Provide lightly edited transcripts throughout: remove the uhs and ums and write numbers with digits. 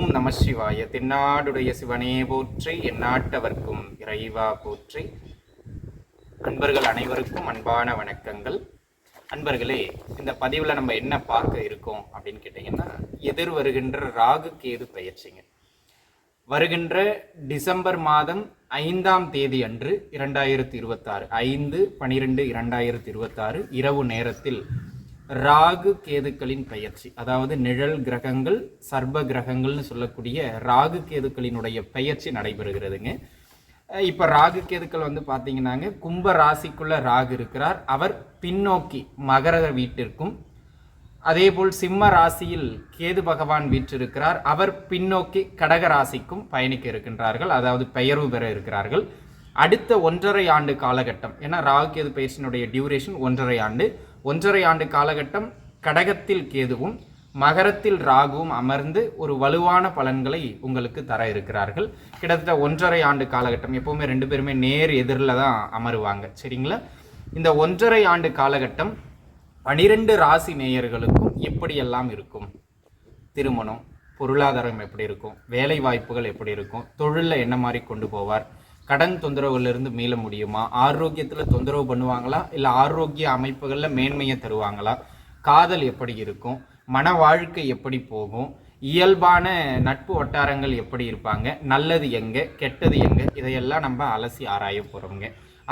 ஓம் நம சிவாய. தென்னாடுடைய சிவனே போற்றி, எந்நாட்டவர்க்கும் இறைவா போற்றி. அன்பர்கள் அனைவருக்கும் அன்பான வணக்கங்கள். அன்பர்களே, இந்த பதிவில் நம்ம என்ன பார்க்க இருக்கோம் அப்படின்னு கேட்டிங்கன்னா, எதிர் வருகின்ற ராகு கேது பயிற்சிங்க. வருகின்ற டிசம்பர் மாதம் 5ஆம் தேதி அன்று 2026 5/12/2026 இரவு நேரத்தில் ராகு கேதுக்களின் பெயர்ச்சி, அதாவது நிழல் கிரகங்கள் சர்ப கிரகங்கள்னு சொல்லக்கூடிய ராகு கேதுக்களினுடைய பெயர்ச்சி நடைபெறுகிறதுங்க. இப்போ ராகு கேதுக்கள் பார்த்தீங்கன்னாங்க, கும்ப ராசிக்குள்ள ராகு இருக்கிறார். அவர் பின்னோக்கி மகர வீட்டிற்கும், அதேபோல் சிம்ம ராசியில் கேது பகவான் வீற்றிருக்கிறார். அவர் பின்னோக்கி கடக ராசிக்கும் பயணிக்க இருக்கின்றார்கள், அதாவது பெயர்வு பெற இருக்கிறார்கள். அடுத்த 1.5 ஆண்டு காலகட்டம், ஏன்னா ராகு கேது பயிற்சியினுடைய டியூரேஷன் 1.5 ஆண்டு. 1.5 ஆண்டு காலகட்டம் கடகத்தில் கேதுவும் மகரத்தில் ராகுவும் அமர்ந்து ஒரு வலுவான பலன்களை உங்களுக்கு தர இருக்கிறார்கள். கிட்டத்தட்ட 1.5 ஆண்டு காலகட்டம். எப்பவுமே 2 பேருமே நேர் எதிரில் தான் அமருவாங்க, சரிங்களா? இந்த 1.5 ஆண்டு காலகட்டம் 12 ராசி நேயர்களுக்கும் எப்படியெல்லாம் இருக்கும்? திருமணம், பொருளாதாரம் எப்படி இருக்கும்? வேலை வாய்ப்புகள் எப்படி இருக்கும்? தொழிலில் என்ன மாதிரி கொண்டு போவார்? கடன் தொந்தரவுகளிலிருந்து மீள முடியுமா? ஆரோக்கியத்தில் தொந்தரவு பண்ணுவாங்களா, இல்லை ஆரோக்கிய அமைப்புகளில் மேன்மையை தருவாங்களா? காதல் எப்படி இருக்கும்? மன வாழ்க்கை எப்படி போகும்? இயல்பான நட்பு வட்டாரங்கள் எப்படி இருப்பாங்க? நல்லது எங்கே, கெட்டது எங்கே? இதையெல்லாம் நம்ம அலசி ஆராய போகிறோங்க.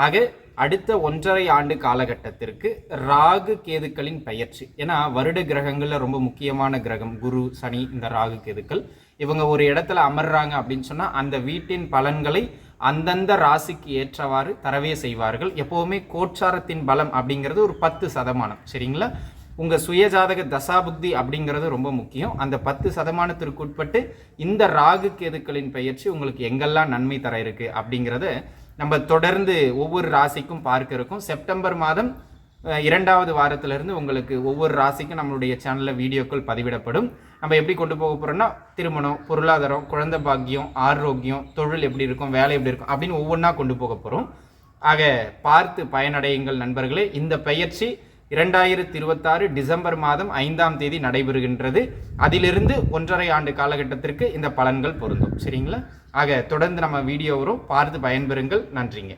ஆக அடுத்த 1.5 ஆண்டு காலகட்டத்திற்கு ராகு கேதுக்களின் பெயர்ச்சி, ஏன்னா வருட கிரகங்களில் ரொம்ப முக்கியமான கிரகம் குரு, சனி. இந்த ராகு கேதுக்கள் இவங்க ஒரு இடத்துல அமர்றாங்க அப்படின்னு சொன்னால் அந்த வீட்டின் பலன்களை அந்தந்த ராசிக்கு ஏற்றவாறு தரவே செய்வார்கள். எப்போவுமே கோச்சாரத்தின் பலம் அப்படிங்கிறது ஒரு 10%, சரிங்களா? உங்கள் சுயஜாதக தசாபுக்தி அப்படிங்கிறது ரொம்ப முக்கியம். அந்த 10% உட்பட்டு இந்த ராகு கேதுக்களின் பெயர்ச்சி உங்களுக்கு எங்கெல்லாம் நன்மை தர இருக்கு அப்படிங்கிறத நம்ம தொடர்ந்து ஒவ்வொரு ராசிக்கும் பார்க்க இருக்கோம். செப்டம்பர் மாதம் 2வது வாரத்திலிருந்து உங்களுக்கு ஒவ்வொரு ராசிக்கும் நம்மளுடைய சேனலில் வீடியோக்கள் பதிவிடப்படும். நம்ம எப்படி கொண்டு போக போகிறோம்னா, திருமணம், பொருளாதாரம், குழந்தை பாக்கியம், ஆரோக்கியம், தொழில் எப்படி இருக்கும், வேலை எப்படி இருக்கும் அப்படின்னு ஒவ்வொன்றா கொண்டு போக போகிறோம். ஆக பார்த்து பயனடையுங்கள் நண்பர்களே. இந்த பயிற்சி 2026 டிசம்பர் மாதம் 5ஆம் தேதி நடைபெறுகின்றது. அதிலிருந்து 1.5 ஆண்டு காலகட்டத்திற்கு இந்த பலன்கள் பொருந்தும், சரிங்களா? ஆக தொடர்ந்து நம்ம வீடியோ வரும், பார்த்து பயன்பெறுங்கள். நன்றிங்க.